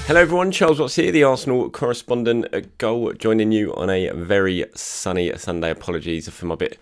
Hello everyone, Charles Watts here, the Arsenal correspondent at Goal, joining you on a very sunny Sunday. Apologies if I'm a bit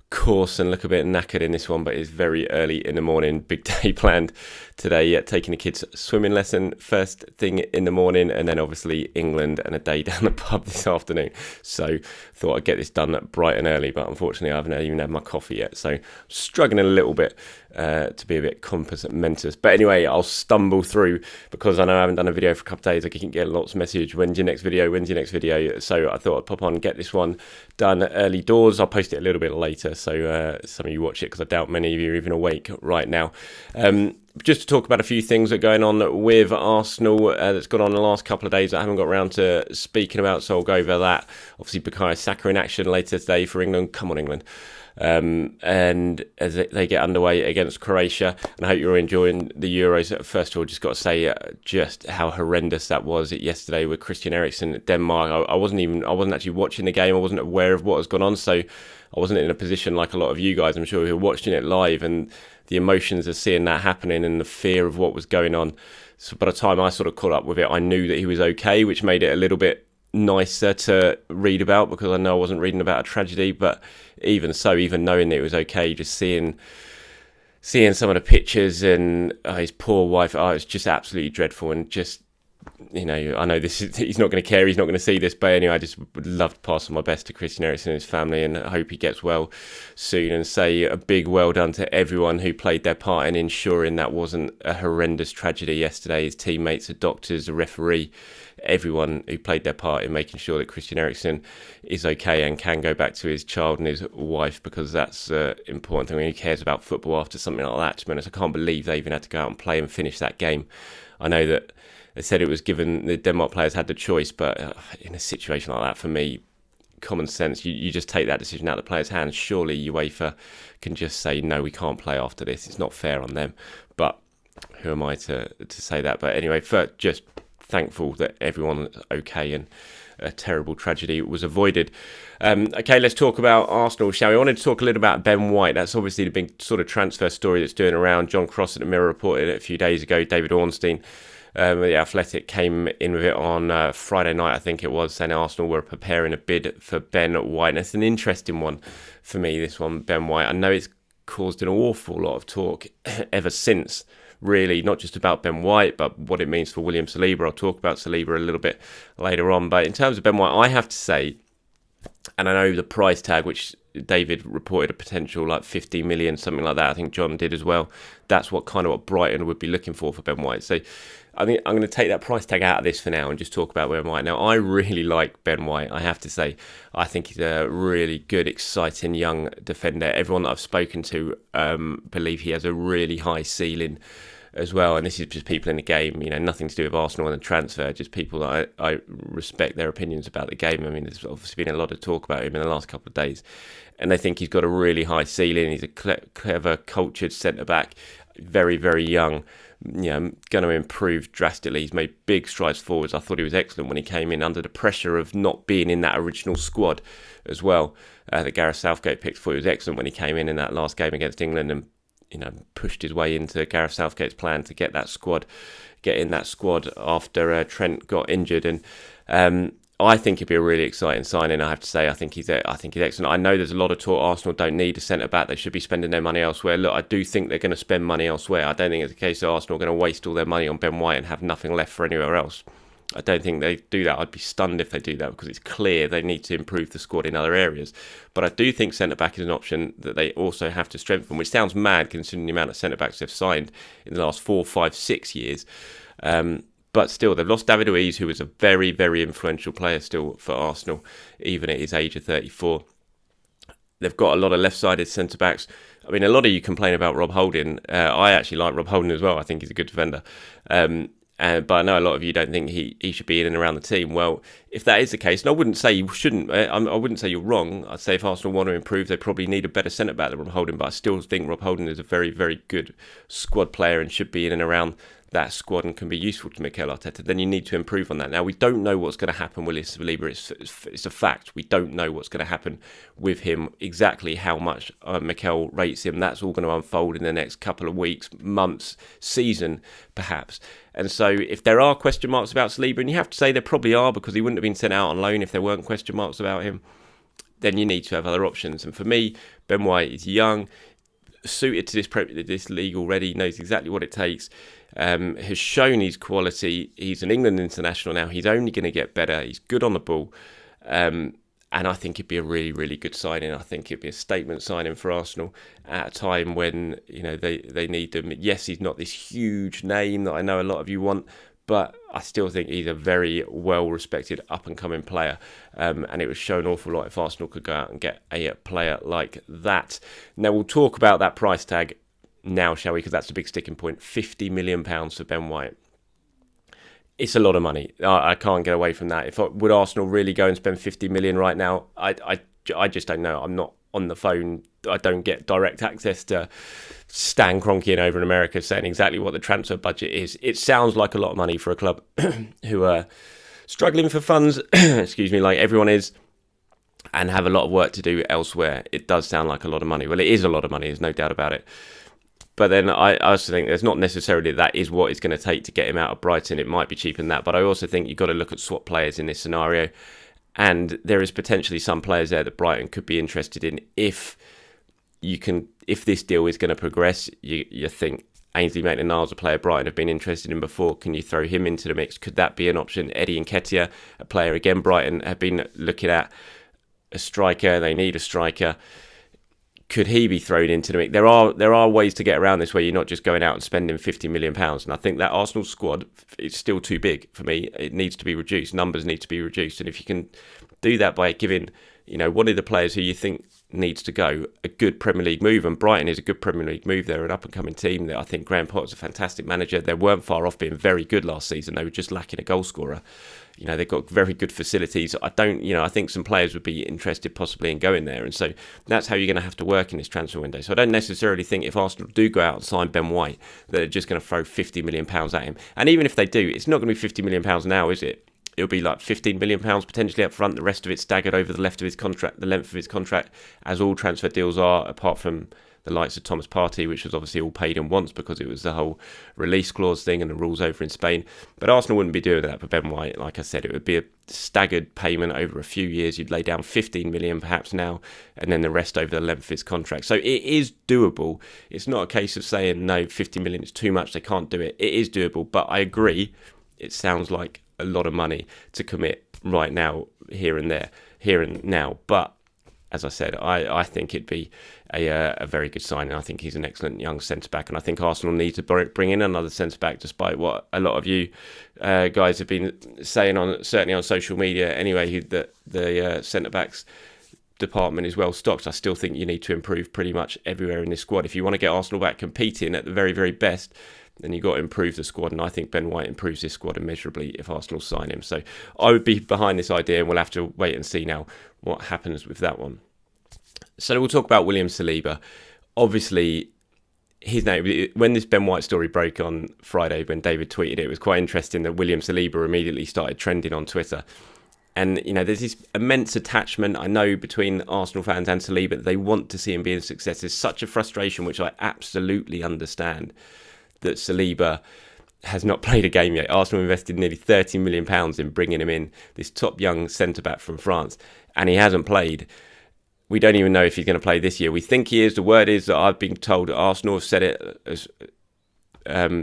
coarse and look a bit knackered in this one, but it's very early in the morning. Big day planned today, taking the kids swimming lesson first thing in the morning, and then obviously England and a day down the pub this afternoon. So thought I'd get this done bright and early, but unfortunately I haven't even had my coffee yet, so struggling a little bit to be a bit compos mentis. But anyway, I'll stumble through because I know I haven't done a video for a couple of days. I keep getting lots of message, when's your next video? So I thought I'd pop on and get this one done early doors. I'll post it a little bit later, so some of you watch it because I doubt many of you are even awake right now. Just to talk about a few things that are going on with Arsenal that's gone on in the last couple of days that I haven't got around to speaking about, so I'll go over that. Obviously, Bukayo Saka in action later today for England. Come on, England. And as they get underway against Croatia, and I hope you're enjoying the Euros. First of all, just got to say just how horrendous that was yesterday with Christian Eriksen at Denmark. I wasn't actually watching the game. I wasn't aware of what has gone on, so I wasn't in a position like a lot of you guys, I'm sure, who were watching it live, and the emotions of seeing that happening and the fear of what was going on. So by the time I sort of caught up with it, I knew that he was okay, which made it a little bit nicer to read about because I know I wasn't reading about a tragedy. But even so, even knowing that it was okay, just seeing some of the pictures and his poor wife, it's just absolutely dreadful. And just, you know, I know he's not going to care, he's not going to see this, but anyway, I just would love to pass on my best to Christian Eriksen and his family, and I hope he gets well soon, and say a big well done to everyone who played their part in ensuring that wasn't a horrendous tragedy yesterday. His teammates, the doctors, the referee, everyone who played their part in making sure that Christian Eriksen is okay and can go back to his child and his wife, because that's important thing when he cares about football after something like that. To be honest, I can't believe they even had to go out and play and finish that game. I know that they said it was given, the Denmark players had the choice, but in a situation like that, for me, common sense, you just take that decision out of the players' hands. Surely UEFA can just say, no, we can't play after this. It's not fair on them. But who am I to say that? But anyway, just thankful that everyone's okay and a terrible tragedy was avoided. Okay, let's talk about Arsenal, shall we? I wanted to talk a little about Ben White. That's obviously the big sort of transfer story that's doing around. John Cross at the Mirror reported it a few days ago. David Ornstein, the Athletic, came in with it on Friday night, I think it was, saying Arsenal were preparing a bid for Ben White. And it's an interesting one for me, this one, Ben White. I know it's caused an awful lot of talk ever since, really, not just about Ben White, but what it means for William Saliba. I'll talk about Saliba a little bit later on. But in terms of Ben White, I have to say, and I know the price tag, which David reported a potential like 50 million, something like that. I think John did as well. That's what Brighton would be looking for Ben White. So I think I'm going to take that price tag out of this for now and just talk about Ben White. Now, I really like Ben White, I have to say. I think he's a really good, exciting young defender. Everyone that I've spoken to believe he has a really high ceiling as well. And this is just people in the game, you know, nothing to do with Arsenal and the transfer, just people that I respect their opinions about the game. I mean, there's obviously been a lot of talk about him in the last couple of days, and they think he's got a really high ceiling. He's a clever, cultured centre-back, very, very young, you know, going to improve drastically. He's made big strides forwards. I thought he was excellent when he came in under the pressure of not being in that original squad as well. That Gareth Southgate picked for. He was excellent when he came in that last game against England and, you know, pushed his way into Gareth Southgate's plan to get in that squad after Trent got injured. And I think it'd be a really exciting signing. I have to say, I think he's excellent. I know there's a lot of talk Arsenal don't need a centre back. They should be spending their money elsewhere. Look, I do think they're going to spend money elsewhere. I don't think it's a case of Arsenal going to waste all their money on Ben White and have nothing left for anywhere else. I don't think they do that. I'd be stunned if they do that, because it's clear they need to improve the squad in other areas. But I do think centre-back is an option that they also have to strengthen, which sounds mad considering the amount of centre-backs they've signed in the last 4, 5, 6 years. But still, they've lost David Luiz, who was a very, very influential player still for Arsenal, even at his age of 34. They've got a lot of left-sided centre-backs. I mean, a lot of you complain about Rob Holding. I actually like Rob Holding as well. I think he's a good defender. But I know a lot of you don't think he should be in and around the team. Well, if that is the case, and I wouldn't say you shouldn't, I wouldn't say you're wrong. I'd say if Arsenal want to improve, they probably need a better centre-back than Rob Holding. But I still think Rob Holding is a very, very good squad player and should be in and around that squad and can be useful to Mikel Arteta, then you need to improve on that. Now, we don't know what's going to happen with Saliba. It's a fact. We don't know what's going to happen with him, exactly how much Mikel rates him. That's all going to unfold in the next couple of weeks, months, season, perhaps. And so if there are question marks about Saliba, and you have to say there probably are, because he wouldn't have been sent out on loan if there weren't question marks about him, then you need to have other options. And for me, Ben White is young, suited to this league already, knows exactly what it takes, has shown his quality. He's an England international now. He's only going to get better. He's good on the ball. And I think it'd be a really, really good signing. I think it'd be a statement signing for Arsenal at a time when, they need them. Yes, he's not this huge name that I know a lot of you want, but I still think he's a very well-respected up-and-coming player. And it would show an awful lot if Arsenal could go out and get a player like that. Now, we'll talk about that price tag now, shall we? Because that's the big sticking point. £50 million for Ben White. It's a lot of money. I can't get away from that. Would Arsenal really go and spend 50 million right now? I just don't know. I'm not on the phone. I don't get direct access to Stan Kroenke over in America saying exactly what the transfer budget is. It sounds like a lot of money for a club who are struggling for funds, excuse me, like everyone is, and have a lot of work to do elsewhere. It does sound like a lot of money. Well, it is a lot of money. There's no doubt about it. But then I also think there's not necessarily that is what it's going to take to get him out of Brighton. It might be cheaper than that. But I also think you've got to look at swap players in this scenario. And there is potentially some players there that Brighton could be interested in if this deal is going to progress. You think Ainsley Maitland-Niles, a player Brighton have been interested in before, can you throw him into the mix? Could that be an option? Eddie Nketiah, a player again Brighton have been looking at, a striker. They need a striker. Could he be thrown into the mix? There are ways to get around this where you're not just going out and spending £50 million. And I think that Arsenal squad is still too big for me. It needs to be reduced. Numbers need to be reduced. And if you can do that by giving, one of the players who you think needs to go a good Premier League move, and Brighton is a good Premier League move. They're an up-and-coming team. I think Graham Potter's a fantastic manager. They weren't far off being very good last season. They were just lacking a goal scorer. They've got very good facilities. I think some players would be interested possibly in going there. And so that's how you're going to have to work in this transfer window. So I don't necessarily think if Arsenal do go out and sign Ben White, that they're just going to throw £50 million at him. And even if they do, it's not going to be £50 million now, is it? It'll be like £15 million potentially up front. The rest of it staggered over the length of his contract, as all transfer deals are, apart from the likes of Thomas Partey, which was obviously all paid in once because it was the whole release clause thing and the rules over in Spain. But Arsenal wouldn't be doing that for Ben White. Like I said, it would be a staggered payment over a few years. You'd lay down 15 million perhaps now, and then the rest over the length of his contract. So it is doable. It's not a case of saying, no, 50 million is too much, they can't do it. It is doable, but I agree, it sounds like a lot of money to commit right now, here and now. But as I said, I think it'd be a very good signing. I think he's an excellent young centre-back, and I think Arsenal need to bring in another centre-back, despite what a lot of you guys have been saying, certainly on social media anyway, that the centre-backs department is well stocked. I still think you need to improve pretty much everywhere in this squad. If you want to get Arsenal back competing at the very, very best, then you've got to improve the squad, and I think Ben White improves this squad immeasurably if Arsenal sign him. So I would be behind this idea, and we'll have to wait and see now what happens with that one. So we'll talk about William Saliba. Obviously, his name, when this Ben White story broke on Friday, when David tweeted it was quite interesting that William Saliba immediately started trending on Twitter. And, there's this immense attachment, I know, between Arsenal fans and Saliba, that they want to see him be a success. There's such a frustration, which I absolutely understand, that Saliba has not played a game yet. Arsenal invested nearly £30 million in bringing him in, this top young centre-back from France, and he hasn't played. We don't even know if he's going to play this year. We think he is. The word is that I've been told, Arsenal have said it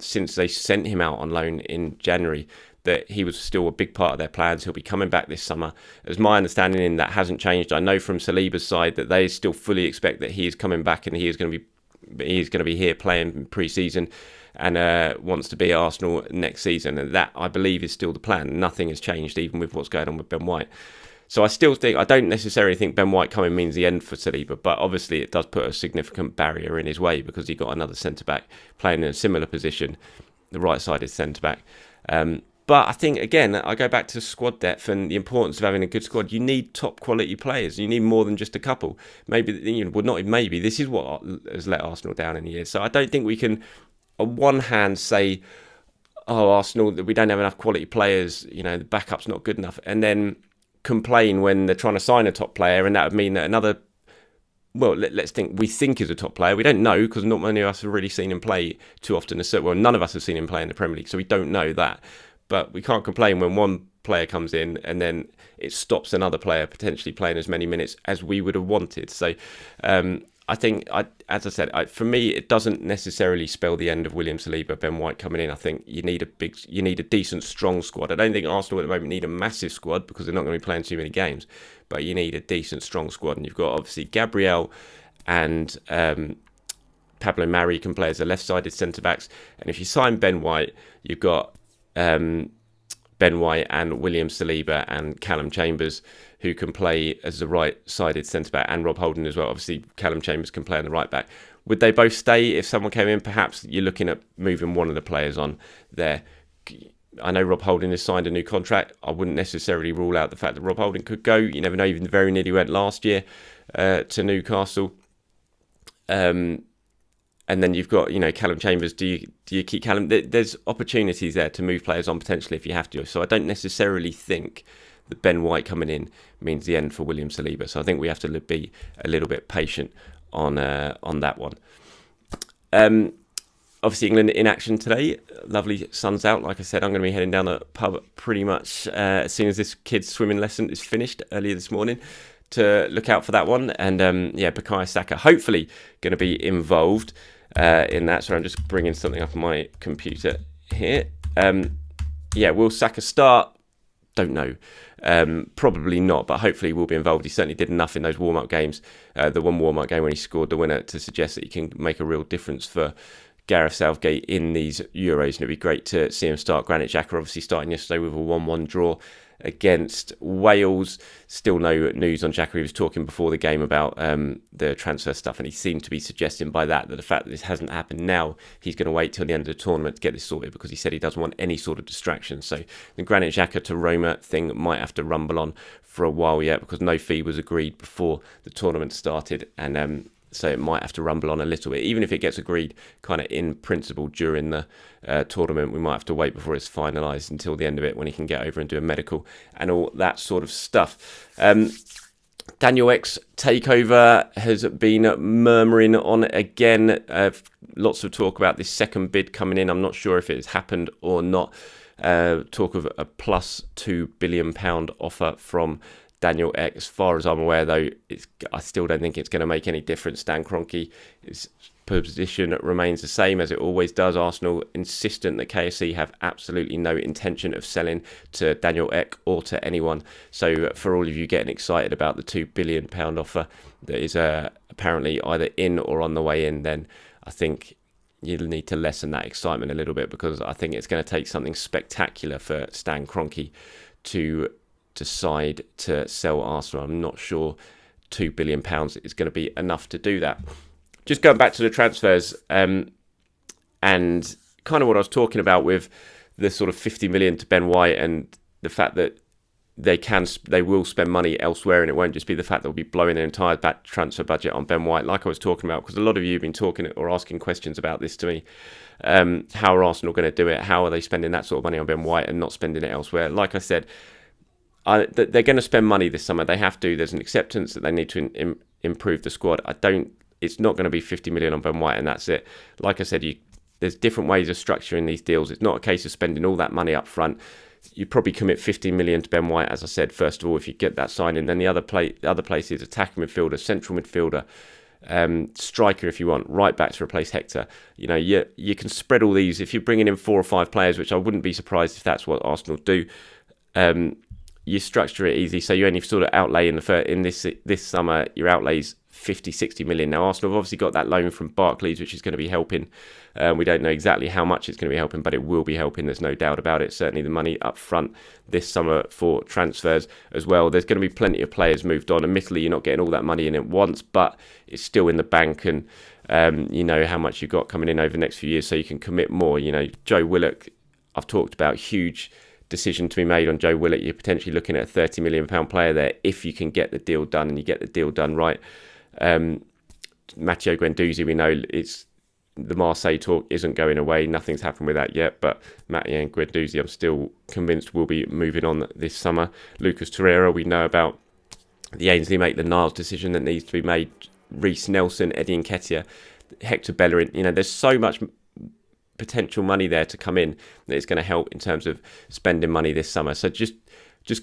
since they sent him out on loan in January, that he was still a big part of their plans. He'll be coming back this summer. As my understanding, in that hasn't changed. I know from Saliba's side that they still fully expect that he is coming back and he's going to be here playing pre-season and wants to be at Arsenal next season. And that, I believe, is still the plan. Nothing has changed, even with what's going on with Ben White. So I don't necessarily think Ben White coming means the end for Saliba, but obviously it does put a significant barrier in his way because he got another centre-back playing in a similar position, the right-sided centre-back. But I think, again, I go back to squad depth and the importance of having a good squad. You need top quality players. You need more than just a couple. This is what has let Arsenal down in the years. So I don't think we can, on one hand, say oh, Arsenal, we don't have enough quality players, the backup's not good enough, and then complain when they're trying to sign a top player, and that would mean that another, well, let's think, we think is a top player. We don't know, because not many of us have really seen him play too often. Well, none of us have seen him play in the Premier League, so we don't know that. But we can't complain when one player comes in and then it stops another player potentially playing as many minutes as we would have wanted. So I think, as I said, for me, it doesn't necessarily spell the end of William Saliba, Ben White coming in. I think you need a decent, strong squad. I don't think Arsenal at the moment need a massive squad, because they're not going to be playing too many games. But you need a decent, strong squad, and you've got obviously Gabriel and Pablo Mari can play as the left-sided centre backs, and if you sign Ben White, you've got Ben White and William Saliba and Callum Chambers, who can play as the right-sided centre-back, and Rob Holding as well. Obviously, Callum Chambers can play on the right-back. Would they both stay if someone came in? Perhaps you're looking at moving one of the players on there. I know Rob Holding has signed a new contract. I wouldn't necessarily rule out the fact that Rob Holding could go. You never know. Even very nearly went last year to Newcastle. And then you've got, Callum Chambers. Do you keep Callum? There's opportunities there to move players on potentially if you have to. So I don't necessarily think that Ben White coming in means the end for William Saliba. So I think we have to be a little bit patient on that one. Obviously, England in action today. Lovely sun's out. Like I said, I'm going to be heading down the pub pretty much as soon as this kid's swimming lesson is finished earlier this morning, to look out for that one. And Bukayo Saka hopefully going to be involved in that. So I'm just bringing something up on my computer here. Will Saka start? Don't know. Probably not, but hopefully we'll be involved. He certainly did enough in those warm-up games, the one warm-up game when he scored the winner, to suggest that he can make a real difference for Gareth Southgate in these Euros, and it'd be great to see him start. Granit Xhaka obviously starting yesterday with a 1-1 draw against Wales. Still no news on Xhaka. He was talking before the game about the transfer stuff, and he seemed to be suggesting by that the fact that this hasn't happened now, he's going to wait till the end of the tournament to get this sorted, because he said he doesn't want any sort of distraction. So the Granit Xhaka to Roma thing might have to rumble on for a while yet, because no fee was agreed before the tournament started, and so it might have to rumble on a little bit. Even if it gets agreed kind of in principle during the tournament, we might have to wait before it's finalised until the end of it, when he can get over and do a medical and all that sort of stuff. Daniel X Takeover has been murmuring on again. Lots of talk about this second bid coming in. I'm not sure if it has happened or not. Talk of a plus £2 billion offer from Daniel X. As far as I'm aware, though, I still don't think it's going to make any difference. Dan Kroenke, his position remains the same as it always does. Arsenal insistent that KSC have absolutely no intention of selling to Daniel Ek or to anyone. So for all of you getting excited about the £2 billion offer that is apparently either in or on the way in, then I think you'll need to lessen that excitement a little bit, because I think it's going to take something spectacular for Stan Kroenke to decide to sell Arsenal. I'm not sure £2 billion is going to be enough to do that. Just going back to the transfers, and kind of what I was talking about with the sort of 50 million to Ben White, and the fact that they will spend money elsewhere, and it won't just be the fact that we'll be blowing an entire transfer budget on Ben White, like I was talking about, because a lot of you have been talking or asking questions about this to me. How are Arsenal going to do it? How are they spending that sort of money on Ben White and not spending it elsewhere? Like I said, they're going to spend money this summer. They have to. There's an acceptance that they need to improve the squad. It's not going to be 50 million on Ben White and that's it. Like I said, there's different ways of structuring these deals. It's not a case of spending all that money up front. You probably commit 15 million to Ben White, as I said, first of all, if you get that signing. Then the other place is attacking midfielder, central midfielder, striker if you want, right back to replace Hector. You can spread all these. If you're bringing in 4 or 5 players, which I wouldn't be surprised if that's what Arsenal do, you structure it easy. So you only sort of outlay in this summer, your outlays 50, 60 million. Now, Arsenal have obviously got that loan from Barclays, which is going to be helping. We don't know exactly how much it's going to be helping, but it will be helping. There's no doubt about it. Certainly the money up front this summer for transfers as well. There's going to be plenty of players moved on. Admittedly, you're not getting all that money in at once, but it's still in the bank, and you know how much you've got coming in over the next few years, so you can commit more. Joe Willock, I've talked about, huge decision to be made on Joe Willock. You're potentially looking at a £30 million player there if you can get the deal done, and you get the deal done right. Matteo Guendouzi, we know it's the Marseille talk isn't going away. Nothing's happened with that yet, but Matty and Guendouzi, I'm still convinced will be moving on this summer. Lucas Torreira, we know about the Ainsley Maitland-Niles decision that needs to be made. Reece Nelson, Eddie Nketiah, Hector Bellerin. There's so much potential money there to come in that it's going to help in terms of spending money this summer. So just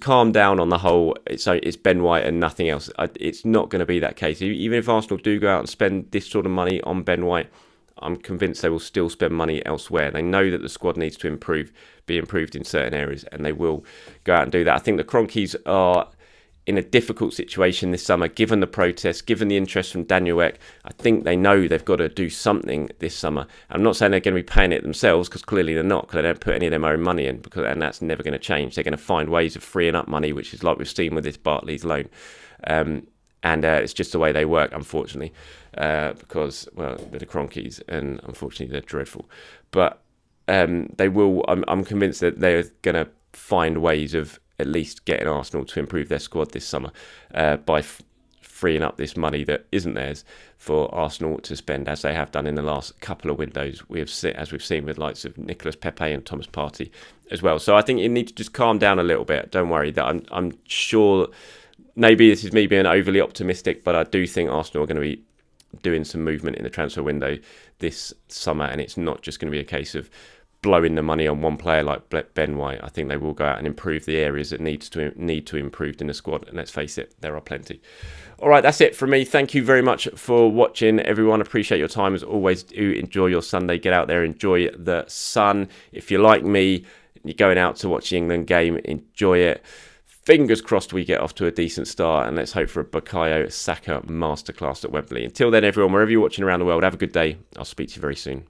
calm down on the whole. It's Ben White and nothing else. It's not going to be that case. Even if Arsenal do go out and spend this sort of money on Ben White, I'm convinced they will still spend money elsewhere. They know that the squad needs to be improved in certain areas, and they will go out and do that. I think the Cronkies are in a difficult situation this summer, given the protests, given the interest from Daniel Ek. I think they know they've got to do something this summer. I'm not saying they're going to be paying it themselves, because clearly they're not, because they don't put any of their own money in, and that's never going to change. They're going to find ways of freeing up money, which is like we've seen with this Bartley's loan. And it's just the way they work, unfortunately, because, well, they're the Cronkies, and unfortunately they're dreadful. But they will. I'm convinced that they're going to find ways of at least getting Arsenal to improve their squad this summer by freeing up this money that isn't theirs for Arsenal to spend, as they have done in the last couple of windows. As we've seen with likes of Nicolas Pepe and Thomas Partey as well. So I think you need to just calm down a little bit. Don't worry. That I'm sure. Maybe this is me being overly optimistic, but I do think Arsenal are going to be doing some movement in the transfer window this summer, and it's not just going to be a case of blowing the money on one player like Ben White. I think they will go out and improve the areas that need to improve in the squad, and let's face it, there are plenty. All right, that's it from me. Thank you very much for watching, everyone. Appreciate your time as always. Do enjoy your Sunday. Get out there, enjoy the sun. If you're like me, you're going out to watch the England game, enjoy it. Fingers crossed we get off to a decent start, and let's hope for a Bukayo Saka masterclass at Wembley. Until then, everyone, wherever you're watching around the world, have a good day. I'll speak to you very soon.